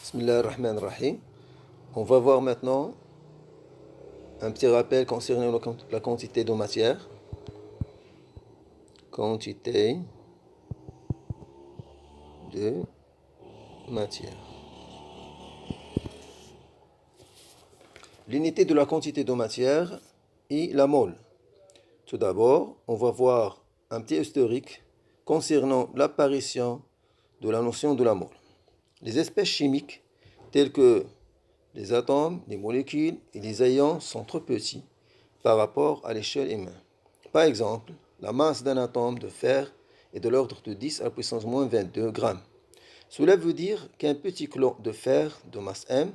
Bismillah ar-Rahman ar-Rahim. On va voir maintenant un petit rappel concernant la quantité de matière. Quantité de matière. L'unité de la quantité de matière est la mole. Tout d'abord, on va voir un petit historique concernant l'apparition de la notion de la mole. Les espèces chimiques telles que les atomes, les molécules et les ions sont trop petits par rapport à l'échelle humaine. Par exemple, la masse d'un atome de fer est de l'ordre de 10 à la puissance moins 22 grammes. Cela veut dire qu'un petit clon de fer de masse M,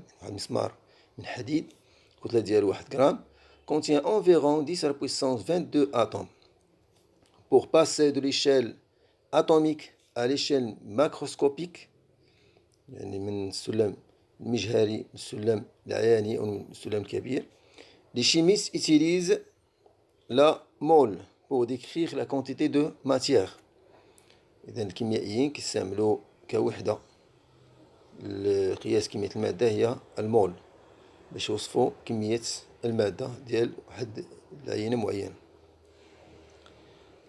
contient environ 10 à la puissance 22 atomes. Pour passer de l'échelle atomique à l'échelle macroscopique, les chimistes utilisent la mole pour décrire la quantité de matière. إذا الكيميائيين كيستعملوا كوحدة لقياس كمية المادة هي المول باش يوصفوا كمية المادة ديال واحد العينة معينة.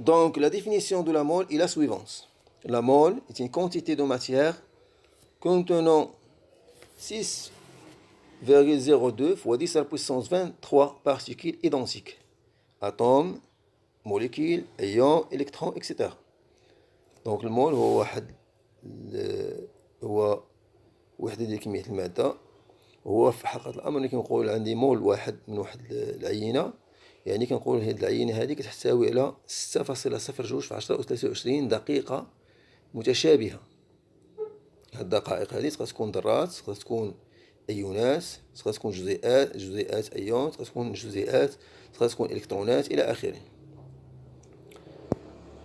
Donc la définition de la mole est la suivante. La mole est une quantité de matière contenant 6,02 fois 10 à la puissance 23 particules identiques. Atomes, molécules, ions, électrons, etc. دونك المول هو هو وحدة ديال كمية المادة. هو في حقيقة الأمر ملي كنقول عندي مول واحد من واحد العينة، يعني كنقول هاد العينة هذه كتحتوي على 6.02 في 10 أس 23 دقيقة متشابهة. هاد الدقائق هذه تقدر تكون ذرات، تقدر تكون أيونات، تقدر تكون جزيئات أيون، تقدر تكون جزيئات، تقدر تكون إلكترونات إلى آخره.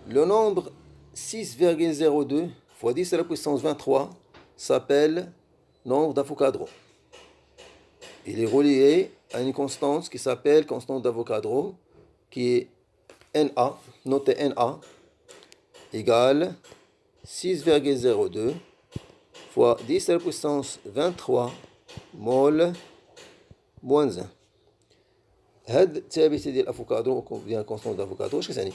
Le nombre 6,02 fois 10 à la puissance 23 s'appelle nombre d'Avogadro. Il est relié à une constante qui s'appelle constante d'Avogadro, qui est Na, notée Na, égale 6,02 fois 10 à la puissance 23 mol moins 1. هاد الثابتة ديال أفوكادرو ou bien constante d'Avogadro اش كتعني؟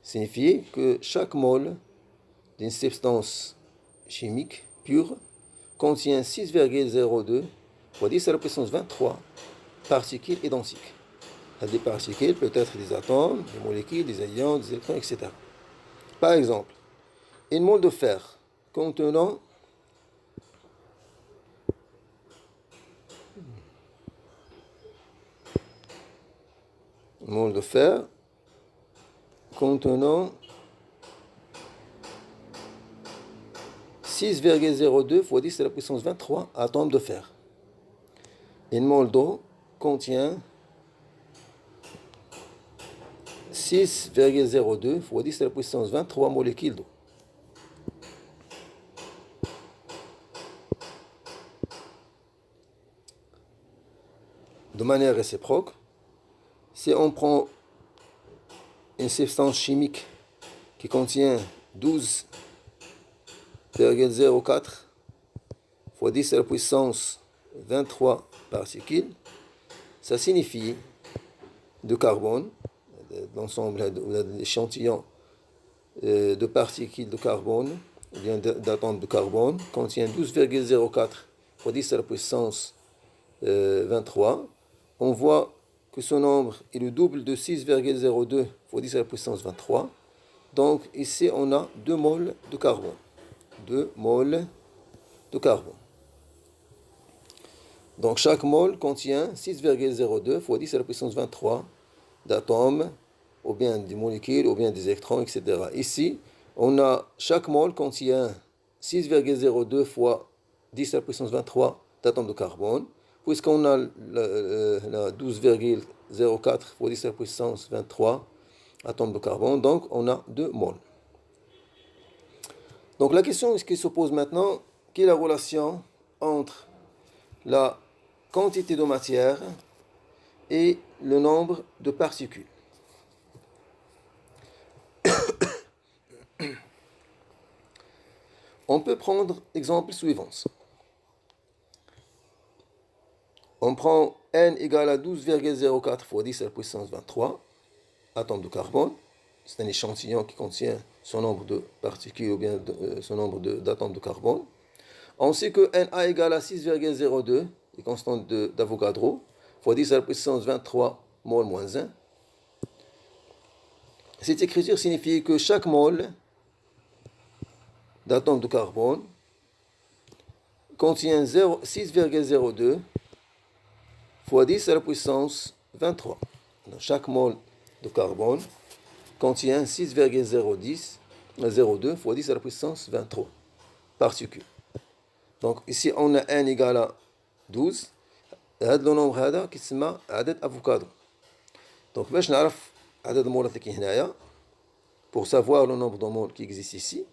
Signifie que chaque mole d'une substance chimique pure contient 6,02 fois 10 à la puissance 23 particules identiques. Des particules peuvent être des atomes, des molécules, des ions, des électrons, etc. Par exemple, une mole de fer contenant une mole de fer contenant 6,02 fois 10 à la puissance 23 atomes de fer. Une mole d'eau contient 6,02 fois 10 à la puissance 23 molécules d'eau. De manière réciproque, si on prend une substance chimique qui contient 12,04 fois 10 à la puissance 23 particules, ça signifie de carbone, l'ensemble de l'échantillon de particules de carbone, ou bien d'atomes de carbone, contient 12,04 fois 10 à la puissance 23. On voit que ce nombre est le double de 6,02 fois 10 à la puissance 23. Donc ici on a 2 moles de carbone. 2 moles de carbone. Donc chaque mole contient 6,02 fois 10 à la puissance 23 d'atomes, ou bien des molécules, ou bien des électrons, etc. Ici, on a chaque mole contient 6,02 fois 10 à la puissance 23 d'atomes de carbone, puisqu'on a la 12,04 fois 10 à la puissance 23 atomes de carbone, donc on a 2 moles. Donc la question qui se pose maintenant, quelle est la relation entre la quantité de matière et le nombre de particules? On peut prendre l'exemple suivant. On prend n égale à 12,04 fois 10 à la puissance 23 atomes de carbone. C'est un échantillon qui contient son nombre de particules ou bien son nombre d'atomes de carbone. On sait que Na égale à 6,02, les constantes d'Avogadro, fois 10 à la puissance 23 mol moins 1. Cette écriture signifie que chaque mol d'atomes de carbone contient 6,02 fois 10 à la puissance 23. Donc, chaque mol de carbone contient 6,02 fois 10 à la puissance 23 particules. Donc ici on a n égale à 12. هذا le nombre هذا كيتسمى عدد افوكادرو. Donc باش نعرف عدد المولات اللي كاين هنايا pour savoir le nombre de moles qui existe ici,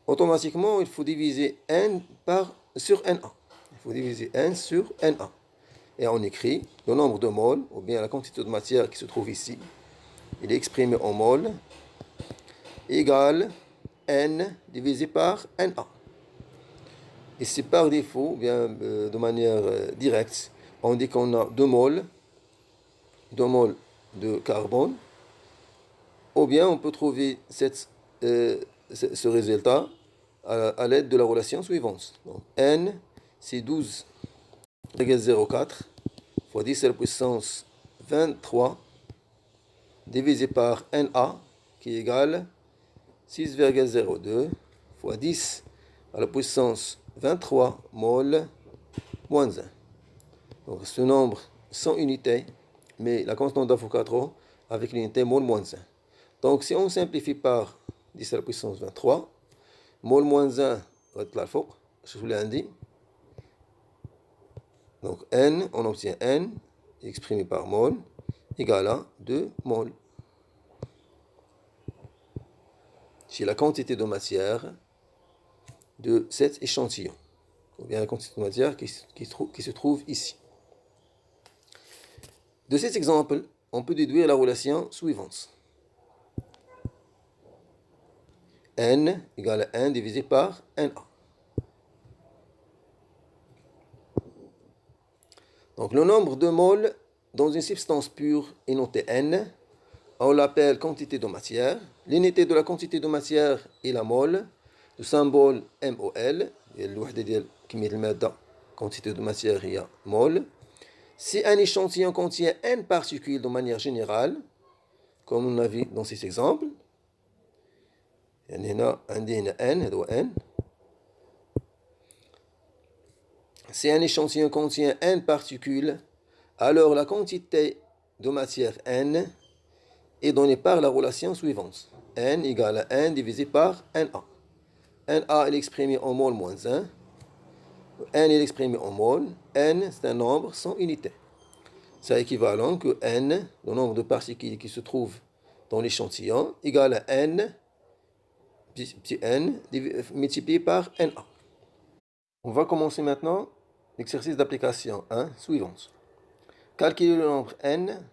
automatiquement il faut diviser n sur Na. Il faut diviser n sur Na. Et on écrit le nombre de moles, ou bien la quantité de matière qui se trouve ici, il est exprimé en moles, égale n divisé par Na. Et c'est par défaut, bien de manière directe, on dit qu'on a 2 moles de carbone, ou bien on peut trouver ce résultat à l'aide de la relation suivante. Donc, n, c'est 12,04 fois 10 à la puissance 23 divisé par Na, qui égale 6,02 fois 10 à la puissance 23 mol moins 1. Donc ce nombre sans unité, mais la constante d'Avogadro avec l'unité mol moins 1. Donc si on simplifie par 10 à la puissance 23, mol moins 1 يطلع فوق شوف اللي عندي. Donc n, on obtient n exprimé par mol égale à 2 mol. C'est la quantité de matière de cet échantillon, ou bien la quantité de matière qui se trouve ici. De cet exemple, on peut déduire la relation suivante. N égale à 1 divisé par Na. Donc le nombre de moles dans une substance pure est noté N. On l'appelle quantité de matière. L'unité de la quantité de matière est la mole. Le symbole MOL. الوحدة ديال كمية المادة quantité de matière هي mol. Si un échantillon contient n particules de manière générale, comme on a vu dans cet exemple, يعني هنا عندي هنا n هذا هو n. Si un échantillon contient n particules, alors la quantité de matière n est donnée par la relation suivante. N égale à 1 divisé par Na. Na est exprimé en mol moins 1. N est exprimé en mol. N, c'est un nombre sans unité. C'est équivalent que n, le nombre de particules qui se trouvent dans l'échantillon, égale à n, petit n, multiplié par Na. On va commencer maintenant l'exercice d'application 1 suivante. Calculer le nombre n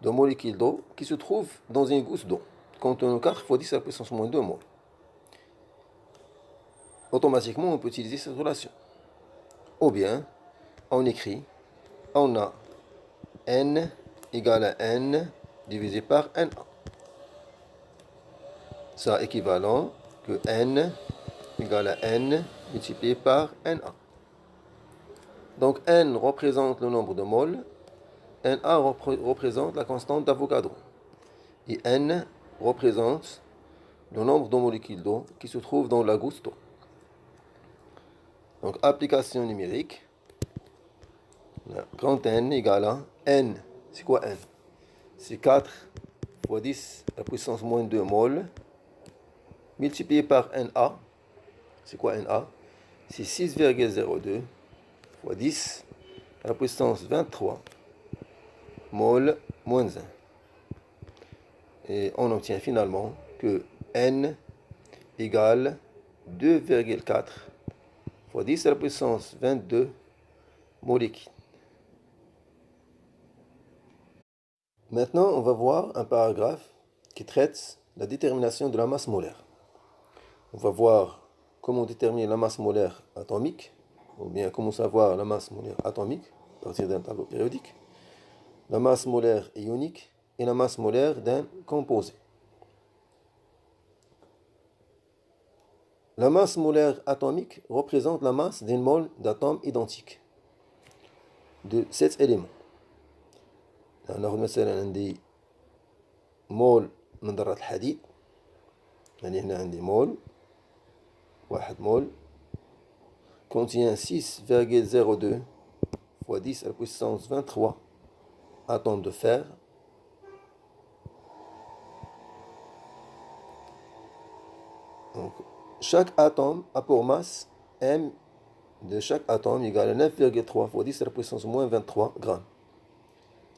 de molécules d'eau qui se trouvent dans une gousse d'eau contenant 4 fois 10 à la puissance moins 2 mol. Automatiquement, on peut utiliser cette relation. Ou bien, on écrit, on a n égale à n divisé par Na. Ça équivalent que n égale à n multiplié par Na. Donc n représente le nombre de moles, Na représente la constante d'Avogadro, et n représente le nombre de molécules d'eau qui se trouvent dans la gousse d'eau. Donc application numérique, grand N égale à n. C'est quoi n? C'est 4 fois 10 à la puissance moins 2 mol multiplié par Na. C'est quoi Na? C'est 6,02 fois 10 à la puissance 23 mol moins 1. Et on obtient finalement que n égale 2,4 fois 10 à la puissance 22 molécules. Maintenant, on va voir un paragraphe qui traite la détermination de la masse molaire. On va voir comment déterminer la masse molaire atomique ou bien comment savoir la masse molaire atomique à partir d'un tableau périodique, la masse molaire ionique et la masse molaire d'un composé. La masse molaire atomique représente la masse d'un mol d'atomes identiques de 7 éléments. ناخذ مثلا عندي مول من ذرات الحديد، يعني هنا عندي مول، واحد مول contient 6,02 fois 10 à la puissance 23 atomes de fer. Donc, chaque atome a pour masse M de chaque atome égale à 9,3 fois 10 à la puissance moins 23 grammes.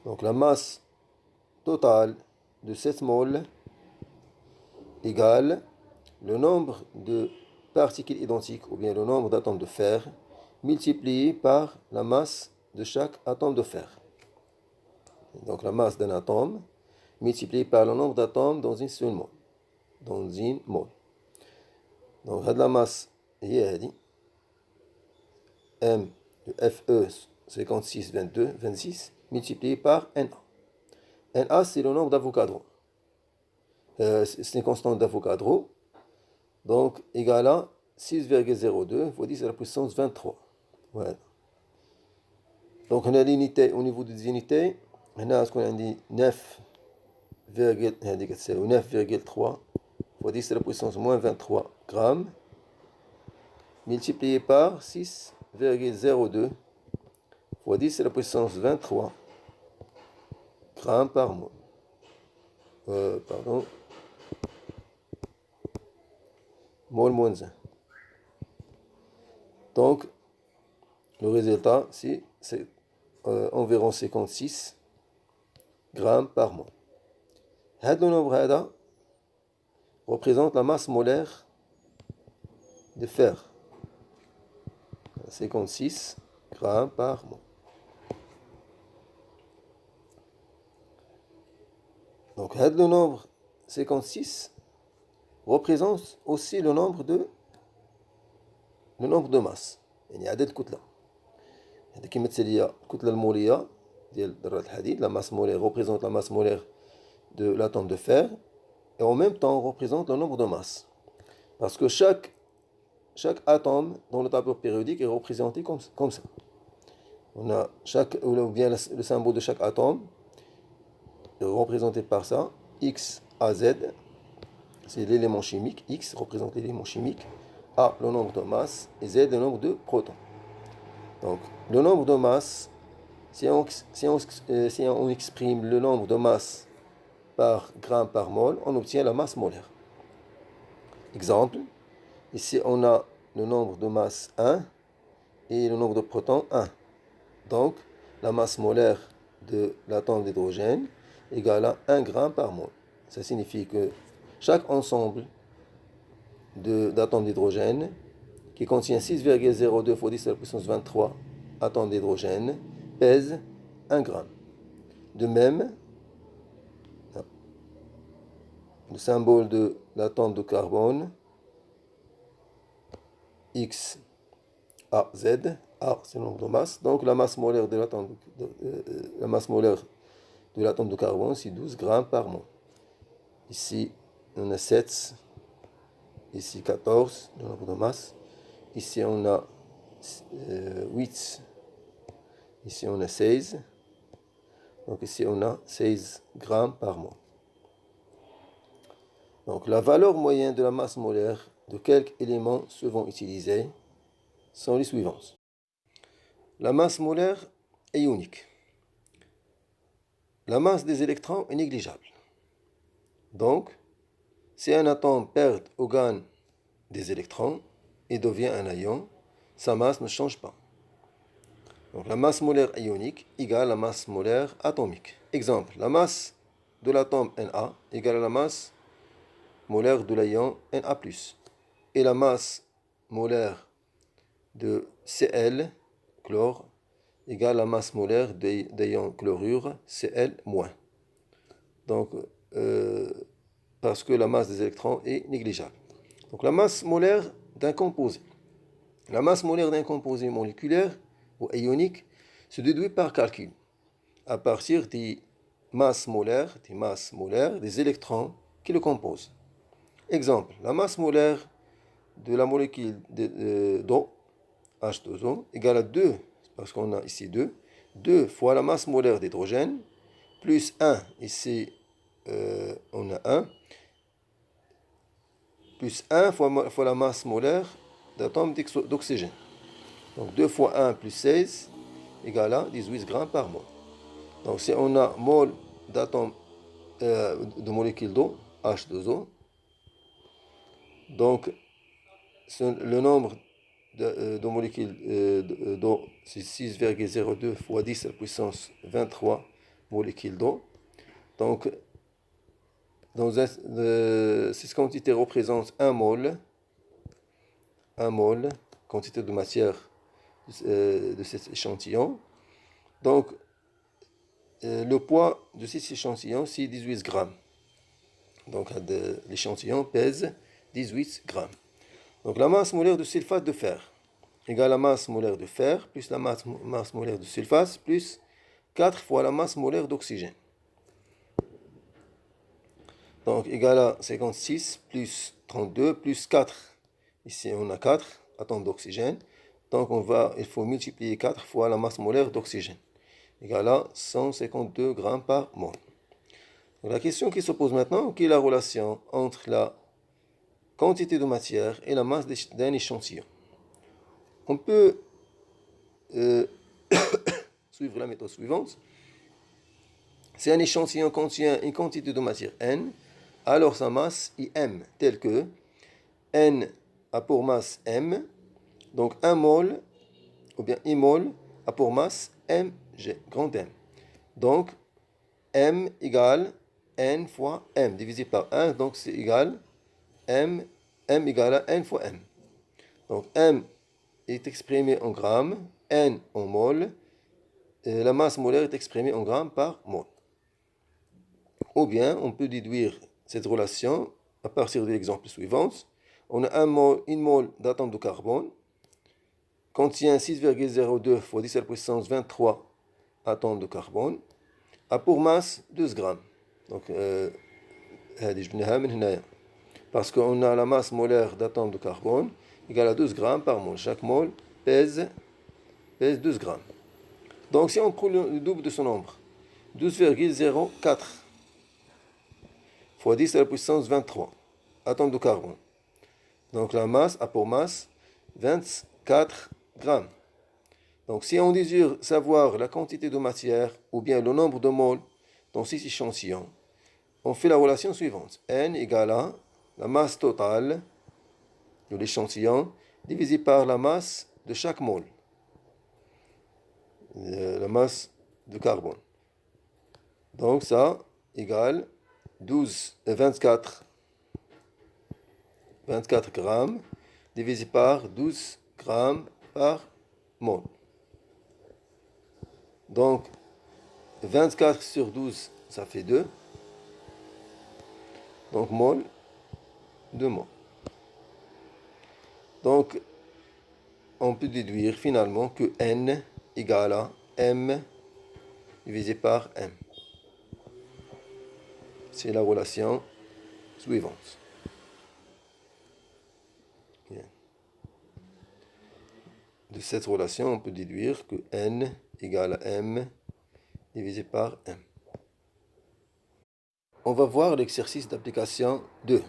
Donc la masse totale de cette mole égale le nombre de particules identiques ou bien le nombre d'atomes de fer multiplié par la masse de chaque atome de fer. Donc la masse d'un atome multiplié par le nombre d'atomes dans une seule mole. Dans une mole. Donc la masse est M de Fe 56,26 multiplié par Na. Na, c'est le nombre d'Avogadro. C'est une constante d'Avogadro. Donc, égal à 6,02 fois 10 à la puissance 23. Voilà. Donc, on a l'unité au niveau des unités. On a ce qu'on a dit 9,3 fois 10 à la puissance moins 23 grammes multiplié par 6,02 fois 10 à la puissance 23 grammes par mol. Mol moins 1. Donc, le résultat, c'est environ 56 grammes par mol. Le nombre représente la masse molaire de fer. 56 grammes par mol. Donc, le nombre 56 représente aussi le nombre de masse. يعني عدد الكتلة. هذا كيمثل لي الكتلة المولية ديال ذرة الحديد. La masse molaire représente la masse molaire de l'atome de fer et en même temps représente le nombre de masses. Parce que chaque atome dans le tableau périodique est représenté comme ça. On a ou bien le symbole de chaque atome est représenté par ça. X, A, Z, c'est l'élément chimique. X représente l'élément chimique. A, le nombre de masse. Et Z, le nombre de protons. Donc, le nombre de masse, si on exprime le nombre de masse par gramme par mol, on obtient la masse molaire. Exemple, ici on a le nombre de masse 1 et le nombre de protons 1. Donc, la masse molaire de l'atome d'hydrogène égale à 1 gramme par mol. Ça signifie que chaque ensemble d'atomes d'hydrogène qui contient 6,02 fois 10 à la puissance 23 atomes d'hydrogène pèse 1 gramme. De même, le symbole de l'atome de carbone X, A, Z, A c'est le nombre de masse, donc la masse molaire de l'atome de carbone c'est 12 grammes par mol. Ici on a 7, ici 14, le nombre de masse. Ici on a 8, ici on a 16, donc ici on a 16 grammes par mol. Donc la valeur moyenne de la masse molaire de quelques éléments souvent utilisés sont les suivantes. La masse molaire est ionique. La masse des électrons est négligeable. Donc, si un atome perd ou gagne des électrons et devient un ion, sa masse ne change pas. Donc la masse molaire ionique égale la masse molaire atomique. Exemple, la masse de l'atome Na égale à la masse molaire de l'ion Na+. Et la masse molaire de Cl, chlore, égale la masse molaire d'ion chlorure, Cl-. Donc, parce que la masse des électrons est négligeable. Donc la masse molaire d'un composé. La masse molaire d'un composé moléculaire ou ionique se déduit par calcul à partir des masses molaires des électrons qui le composent. Exemple, la masse molaire de la molécule d'eau, H2O, égale à 2, parce qu'on a ici 2 fois la masse molaire d'hydrogène, plus 1, ici on a 1, plus 1 fois la masse molaire d'atomes d'oxygène. Donc 2 fois 1 plus 16 égale à 18 grammes par mol. Donc si on a mol d'atomes de molécules d'eau, H2O, donc le nombre de molécules d'eau, c'est 6,02 fois 10 à la puissance 23 molécules d'eau. Donc, cette quantité représente 1 mol, quantité de matière de cet échantillon. Donc, le poids de cet échantillon, c'est 18 grammes. Donc, l'échantillon pèse 18 grammes. Donc, la masse molaire de sulfate de fer égale la masse molaire de fer plus la masse molaire de sulfate plus 4 fois la masse molaire d'oxygène. Donc, égale à 56 plus 32 plus 4. Ici, on a 4 atomes d'oxygène. Donc, il faut multiplier 4 fois la masse molaire d'oxygène. Égale à 152 grammes par mol. Donc, la question qui se pose maintenant, quelle est la relation entre la quantité de matière et la masse d'un échantillon? On peut suivre la méthode suivante. Si un échantillon contient une quantité de matière N, alors sa masse est M, telle que N a pour masse M, donc 1 mol, ou bien 1 mol a pour masse Mg, grand M. Donc, M égale N fois M, divisé par 1, donc c'est égal M égale à N fois M. Donc, M est exprimé en grammes, N en mol, et la masse molaire est exprimée en grammes par mol. Ou bien, on peut déduire cette relation à partir de l'exemple suivant. On a une mol d'atome de carbone contient 6,02 fois 10 à la puissance 23 atomes de carbone, a pour masse 12 grammes. Donc, parce qu'on a la masse molaire d'atomes de carbone égale à 12 grammes par mol. Chaque mol pèse 12 grammes. Donc, si on prend le double de ce nombre, 12,04 fois 10 à la puissance 23 atomes de carbone. Donc, la masse a pour masse 24 grammes. Donc, si on désire savoir la quantité de matière ou bien le nombre de moles dans cet échantillon, on fait la relation suivante. N égale à la masse totale de l'échantillon divisé par la masse de chaque mole, la masse de carbone. Donc, ça égale 24 grammes divisé par 12 grammes par mol. Donc, 24 sur 12, ça fait 2. Donc, mol, 2 mol. Donc, on peut déduire finalement que N égale à M divisé par M. C'est la relation suivante. Bien. De cette relation, on peut déduire que N égale à M divisé par M. On va voir l'exercice d'application 2.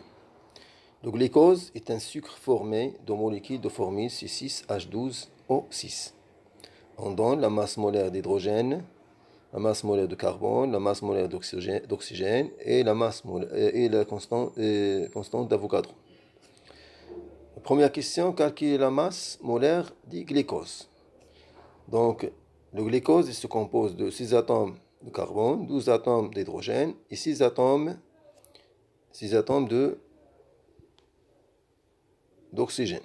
Le glucose est un sucre formé de molécules de formule C6H12O6. On donne la masse molaire d'hydrogène, la masse molaire de carbone, la masse molaire d'oxygène et la constante d'Avogadro. Première question, calculer la masse molaire du glucose. Donc, le glucose se compose de 6 atomes de carbone, 12 atomes d'hydrogène et 6 atomes d'oxygène.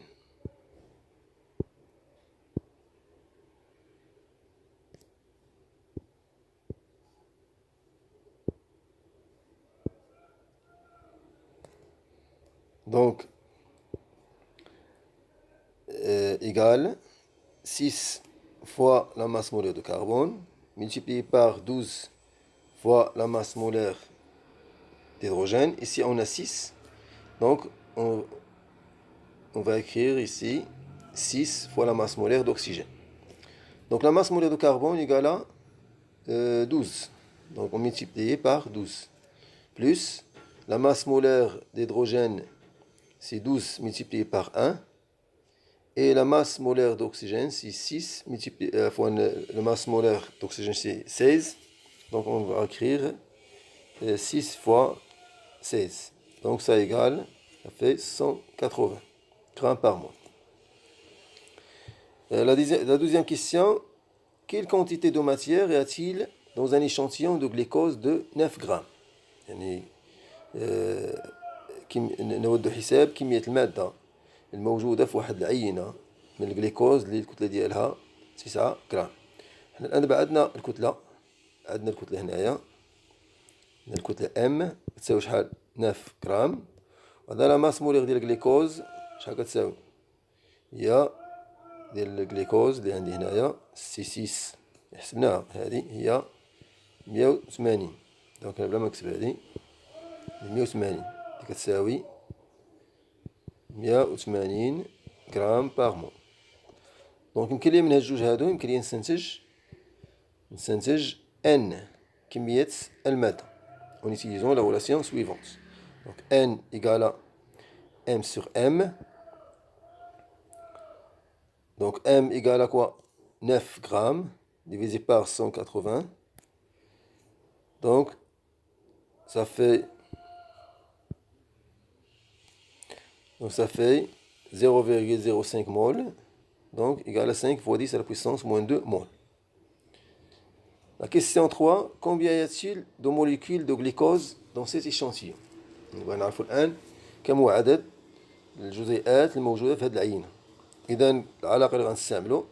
Donc, égale 6 fois la masse molaire de carbone multiplié par 12 fois la masse molaire d'hydrogène. Ici, on a 6. Donc, on va écrire ici 6 fois la masse molaire d'oxygène. Donc, la masse molaire de carbone égale à 12. Donc, on multiplie par 12. Plus la masse molaire d'hydrogène, c'est 12 multiplié par 1. Et la masse molaire d'oxygène, c'est 6 multiplié fois la masse molaire d'oxygène, c'est 16. Donc, on va écrire 6 fois 16. Donc, ça fait 180 grammes par mol. La deuxième question, quelle quantité de matière y a-t-il dans un échantillon de glucose de 9 grammes؟ يعني نود حساب كمية المادة الموجودة في واحد العينة من الجليكوز اللي الكتلة ديالها 9 غرام. حنا الآن بعدنا الكتلة، عندنا الكتلة هنايا، الكتلة ام تساوي شحال؟ 9 غرام. وهذا لا ماس مولير ديال الجليكوز شحال كتساوي؟ هي ديال الجليكوز اللي عندي هنايا سي 6 حسبناها، هذه هي 180. دونك بلا ما نكتب هذه 180 اللي كتساوي 180 غرام باغ مول. دونك يمكن لي من هاد الجوج هادو يمكن لي نستنتج ان كمية المادة en utilisant la relation suivante. Donc n égale à m sur m. Donc m égale à quoi? 9 grammes divisé par 180. Donc ça fait 0,05 mol. Donc égal à 5 fois 10 à la puissance moins 2 mol. La question 3, combien y a-t-il de molécules de glucose dans cet échantillon؟ نبغى نعرفوا الآن كم هو عدد الجزيئات الموجودة في هذه العينة. إذا العلاقة اللي غنستعملو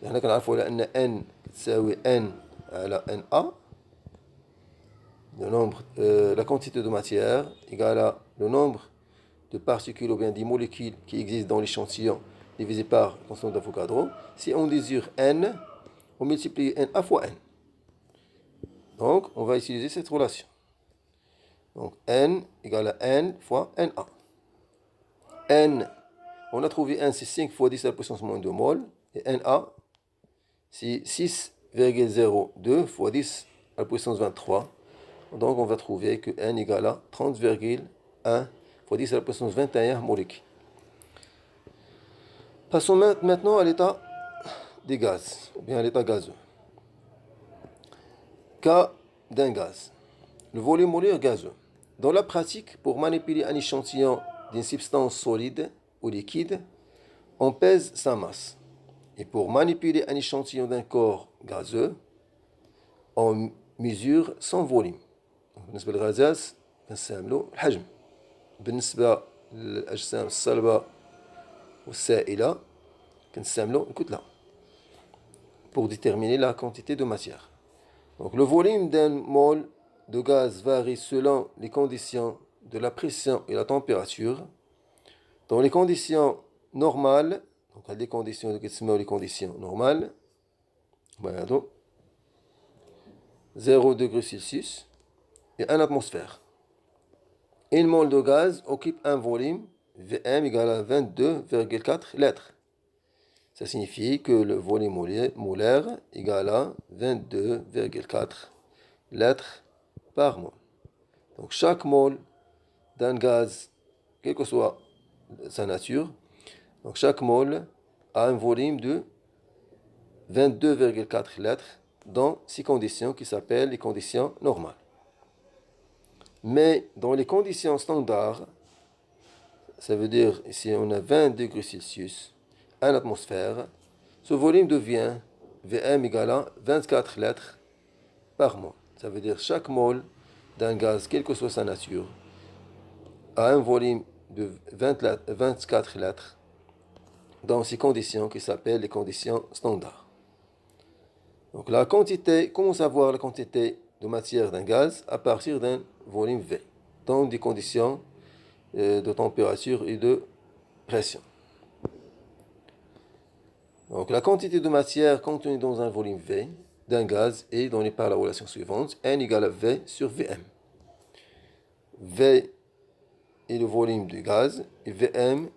هنا كنعرفوا على أن n تساوي n على na. Le nombre, la quantité de matière égale à le nombre de particules ou bien des molécules qui existent dans l'échantillon divisé par la constante d'Avogadro. Si on désire n, on multiplie na fois n. Donc, on va utiliser cette relation. Donc, n égale à n fois na. N, on a trouvé n, c'est 5 fois 10 à la puissance moins 2 mol. Et na, c'est 6,02 fois 10 à la puissance 23. Donc, on va trouver que n égale à 30,1 fois 10 à la puissance 21 molécules. Passons maintenant à l'état des gaz, ou bien à l'état gazeux. Cas d'un gaz. Le volume molaire gazeux. Dans la pratique, pour manipuler un échantillon d'une substance solide ou liquide, on pèse sa masse. Et pour manipuler un échantillon d'un corps gazeux, on mesure son volume. بالنسبة للغازات كنستعملوا الحجم. بالنسبة للأجسام الصلبة والسائلة كنستعملوا الكتلة pour déterminer la quantité de matière. Donc le volume d'un mol de gaz varie selon les conditions de la pression et la température. Dans les conditions normales, donc les conditions les conditions normales, 0 degré Celsius et 1 atmosphère. Une mol de gaz occupe un volume Vm égale à 22,4 litres. Ça signifie que le volume molaire égale à 22,4 litres par mol. Donc chaque mol d'un gaz, quelle que soit sa nature, donc chaque mol a un volume de 22,4 litres dans ces conditions qui s'appellent les conditions normales. Mais dans les conditions standards, ça veut dire ici on a 20 degrés Celsius, 1 atmosphère, ce volume devient Vm égale à 24 litres par mol. Ça veut dire chaque mol d'un gaz, quelle que soit sa nature, a un volume de 24 litres dans ces conditions qui s'appellent les conditions standards. Donc la quantité, comment savoir la quantité de matière d'un gaz à partir d'un volume V dans des conditions de température et de pression. Donc la quantité de matière contenue dans un volume V d'un gaz est donnée par la relation suivante, N égale à V sur Vm. V est le volume du gaz et Vm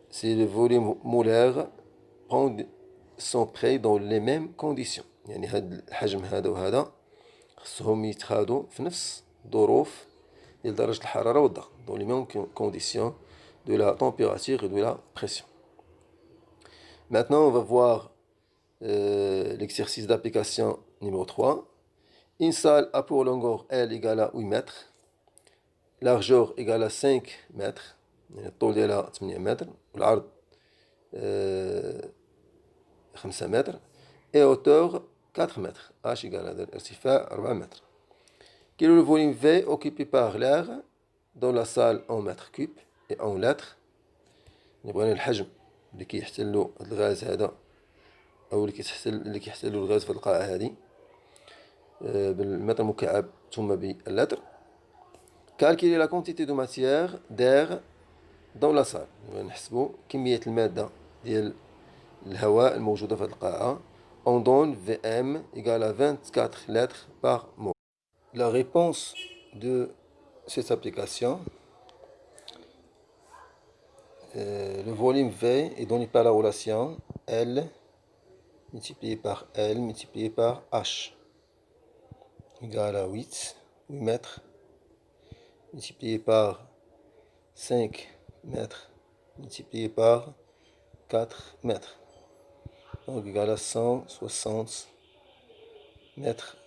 c'est le volume molaire sont prêts dans les mêmes conditions. يعني هذا الحجم هذا وهذا خصهم يتخادوا في نفس ظروف ديال درجة الحرارة والضغط dans les mêmes conditions de la température et de la pression. Maintenant, on va voir l'exercice d'application numéro 3. Une salle a pour longueur L égale à 8 mètres, largeur égale à 5 mètres, يعني الطول ديالها 8 متر والعرض 5 متر et hauteur 4 mètres. H égale هذا الارتفاع 4 متر. Quel est le volume V occupé par l'air dans la salle en mètres cubes et en lettres؟ نبغي الحجم اللي كيحتلو هذا الغاز هذا او اللي كيحتلو الغاز في القاعة هذه بالمتر مكعب ثم باللتر. Calculer la quantité de matière d'air dans la salle. نحسبوا كمية المادة ديال الهواء الموجودة في القاعة. On donne Vm égale à 24 litres par mol. La réponse de cette application, le volume V est donné par la relation L multiplié par L multiplié par H égale à 8 mètres multiplié par 5 mètres multiplié par 4 mètres. Donc égal à 160 mètres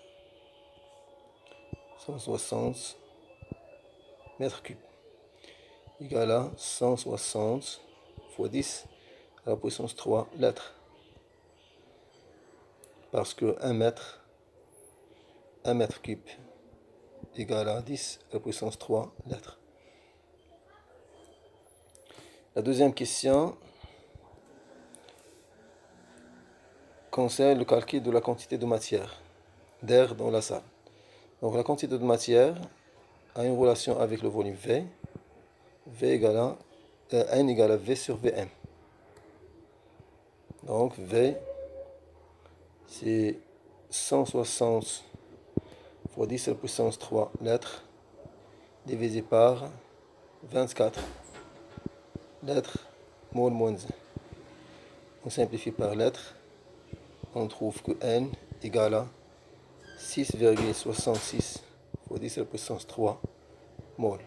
160 mètres cubes égal à 160 fois 10 à la puissance 3 litres. Parce que 1 mètre cube égale à 10 à la puissance 3 litres. La deuxième question concerne le calcul de la quantité de matière d'air dans la salle. Donc la quantité de matière a une relation avec le volume V. V égale à N égale à V sur Vm. Donc V c'est 160 fois 10 à la puissance 3 litres divisé par 24 litres mol moins 1. On simplifie par litres. On trouve que N égale à 6,66 fois 10 à la puissance 3 mol.